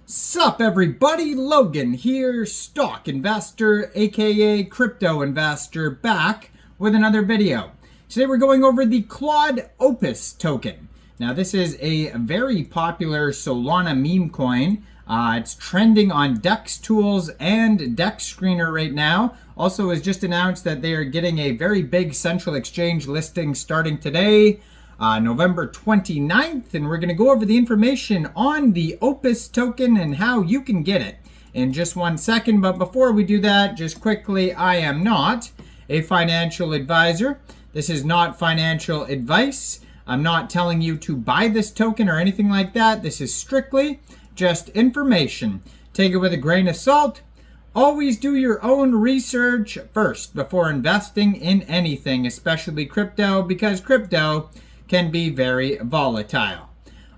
Sup everybody, Logan here, stock investor aka crypto investor, back with another video. Today we're going over the Claude Opus token. Now this is a very popular Solana meme coin. It's trending on DEX Tools and DEX Screener right now. Also has just announced that they are getting a very big central exchange listing starting today, November 29th, and we're going to go over the information on the Opus token and how you can get it in just 1 second. But before we do that, just quickly, I am not a financial advisor. This is not financial advice. I'm not telling you to buy this token or anything like that. This is strictly just information. Take it with a grain of salt. Always do your own research first before investing in anything, especially crypto, because crypto can be very volatile.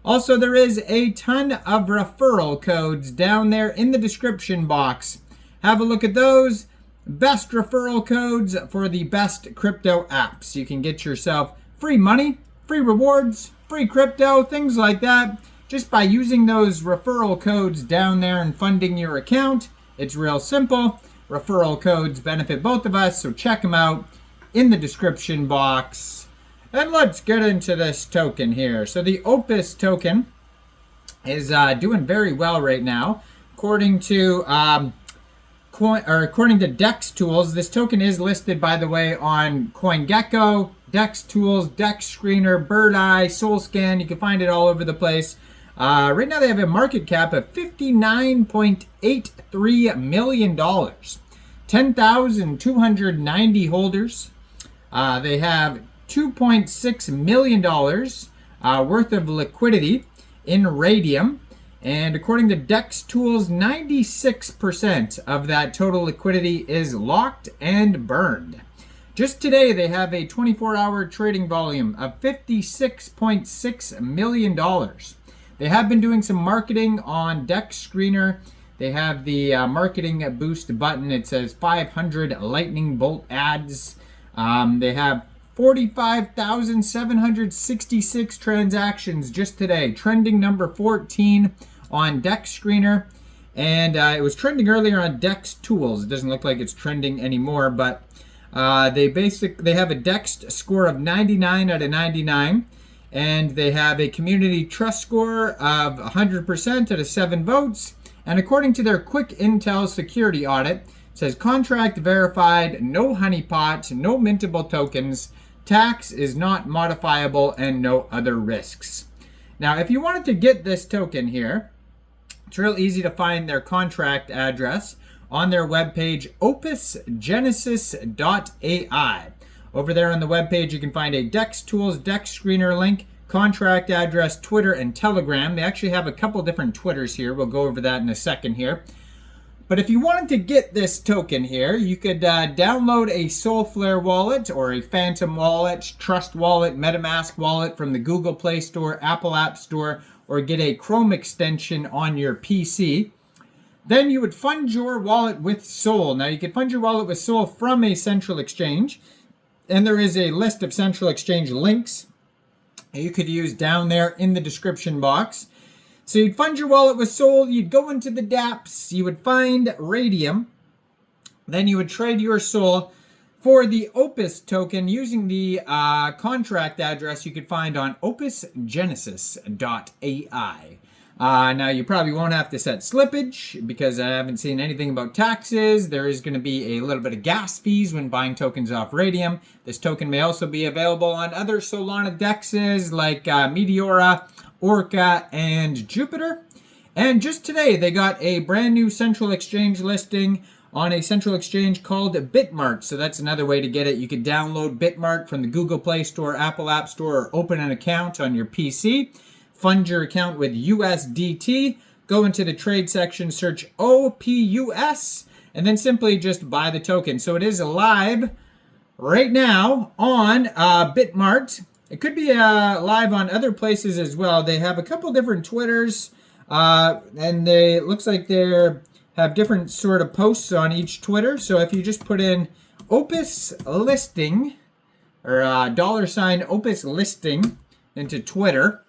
Also, there is a ton of referral codes down there in the description box. Have a look at those. Best referral codes for the best crypto apps. You can get yourself free money, free rewards, free crypto, things like that, just by using those referral codes down there and funding your account. It's real simple. Referral codes benefit both of us, so check them out in the description box. And let's get into this token here. So the Opus token is doing very well right now. According to DEX Tools, this token is listed, by the way, on CoinGecko, DEX Tools, DEX Screener, Bird Eye, SoulScan. You can find it all over the place. Right now they have a market cap of $59.83 million, 10,290 holders. They have $2.6 million worth of liquidity in Radium. And according to DEX Tools, 96% of that total liquidity is locked and burned. Just today, they have a 24-hour trading volume of $56.6 million. They have been doing some marketing on DEX Screener. They have the marketing boost button. It says 500 lightning bolt ads. They have 45,766 transactions just today. Trending number 14 on DEX Screener. And it was trending earlier on DEX Tools. It doesn't look like it's trending anymore, but they have a DEX score of 99 out of 99. And they have a community trust score of 100% out of 7 votes. And according to their quick intel security audit, it says contract verified, no honeypot, no mintable tokens, tax is not modifiable, and no other risks. Now, if you wanted to get this token here, it's real easy to find their contract address on their webpage, opusgenesis.ai. Over there on the webpage, you can find a DEX Tools, DEX Screener link, contract address, Twitter, and Telegram. They actually have a couple different Twitters here. We'll go over that in a second here. But if you wanted to get this token here, you could download a Soulflare wallet or a Phantom wallet, Trust wallet, MetaMask wallet from the Google Play Store, Apple App Store, or get a Chrome extension on your PC. Then you would fund your wallet with Sol. Now you can fund your wallet with Sol from a central exchange. And there is a list of central exchange links you could use down there in the description box. So you'd fund your wallet with Sol, you'd go into the dApps, you would find Radium, then you would trade your Sol for the Opus token using the contract address you could find on opusgenesis.ai. Now, you probably won't have to set slippage because I haven't seen anything about taxes. There is going to be a little bit of gas fees when buying tokens off Radium. This token may also be available on other Solana dexes like Meteora, Orca, and Jupiter. And just today, they got a brand new central exchange listing on a central exchange called Bitmart. So that's another way to get it. You could download Bitmart from the Google Play Store, Apple App Store, or open an account on your PC. Fund your account with USDT, go into the trade section, search OPUS, and then simply just buy the token. So it is live right now on Bitmart. It could be live on other places as well. They have a couple different Twitters, and it looks like they have different sort of posts on each Twitter. So if you just put in Opus listing or $Opus listing into Twitter,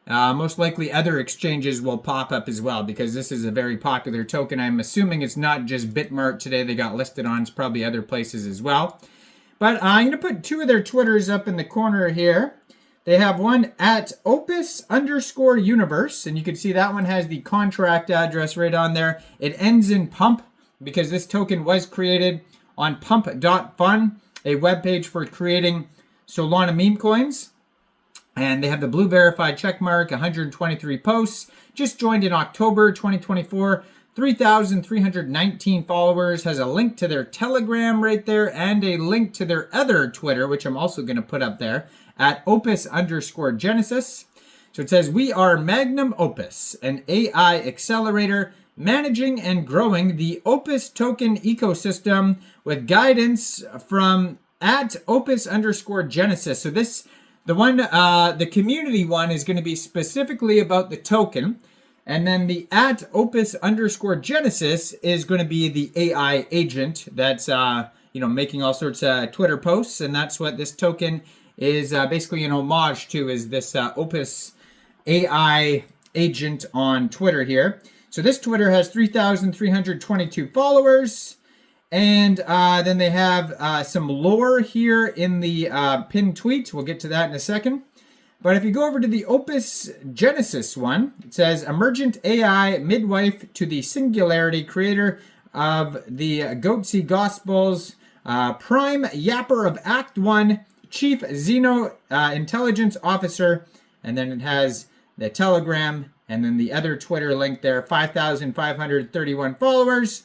Most likely other exchanges will pop up as well because this is a very popular token. I'm assuming it's not just Bitmart today they got listed on. It's probably other places as well. But I'm going to put two of their Twitters up in the corner here. They have one at Opus_Universe, and you can see that one has the contract address right on there. It ends in pump because this token was created on pump.fun, a webpage for creating Solana meme coins. And they have the blue verified checkmark, 123 posts, just joined in October 2024, 3,319 followers, has a link to their Telegram right there, and a link to their other Twitter, which I'm also going to put up there, at Opus_Genesis. So it says, we are Magnum Opus, an AI accelerator managing and growing the Opus token ecosystem with guidance from at Opus_Genesis. So this, the community one is going to be specifically about the token. And then the at Opus_Genesis is going to be the AI agent that's, making all sorts of Twitter posts. And that's what this token is basically an homage to, is this Opus AI agent on Twitter here. So this Twitter has 3,322 followers. And then they have some lore here in the pinned tweet. We'll get to that in a second. But if you go over to the Opus Genesis one, it says, emergent AI midwife to the singularity, creator of the Goatseus Gospels, prime yapper of Act 1, chief Xeno intelligence officer. And then it has the Telegram and then the other Twitter link there, 5,531 followers.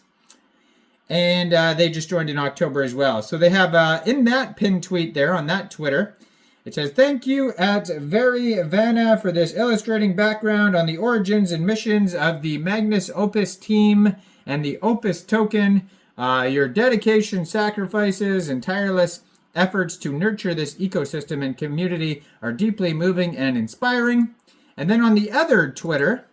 And they just joined in October as well. So they have, in that pinned tweet there on that Twitter, it says, thank you at Very Vanna for this illustrating background on the origins and missions of the Magnus Opus team and the Opus token. Your dedication, sacrifices, and tireless efforts to nurture this ecosystem and community are deeply moving and inspiring. And then on the other Twitter,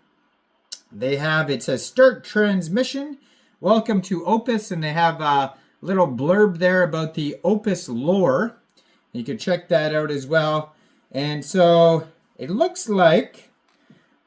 they have, it says, start transmission. Welcome to Opus, and they have a little blurb there about the Opus lore. You can check that out as well. And so it looks like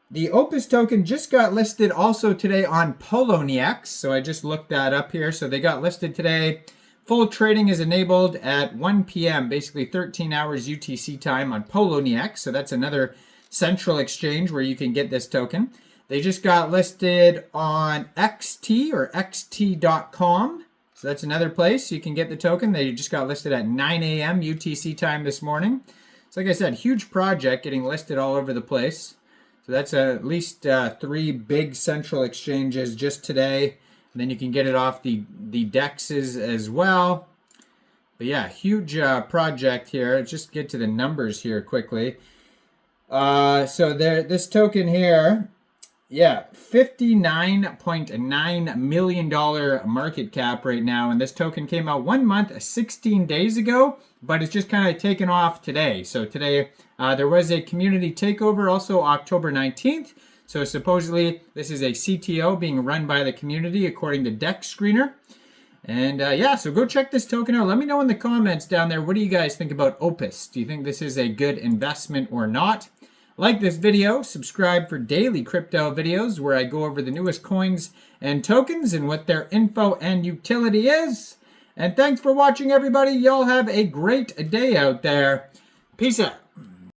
the Opus token just got listed also today on Poloniex. So I just looked that up here. So they got listed today. Full trading is enabled at 1 p.m., basically 13 hours UTC time on Poloniex. So that's another central exchange where you can get this token. They just got listed on XT or XT.com. So that's another place you can get the token. They just got listed at 9 a.m. UTC time this morning. So like I said, huge project getting listed all over the place. So that's at least 3 big central exchanges just today. And then you can get it off the DEXs as well. But yeah, huge project here. Let's just get to the numbers here quickly. So this token here, yeah, $59.9 million market cap right now. And this token came out 1 month, 16 days ago, but it's just kind of taken off today. So today there was a community takeover also October 19th. So supposedly this is a CTO being run by the community according to Dex Screener. And yeah, so go check this token out. Let me know in the comments down there, what do you guys think about Opus? Do you think this is a good investment or not? Like this video, subscribe for daily crypto videos where I go over the newest coins and tokens and what their info and utility is. And thanks for watching, everybody. Y'all have a great day out there. Peace out.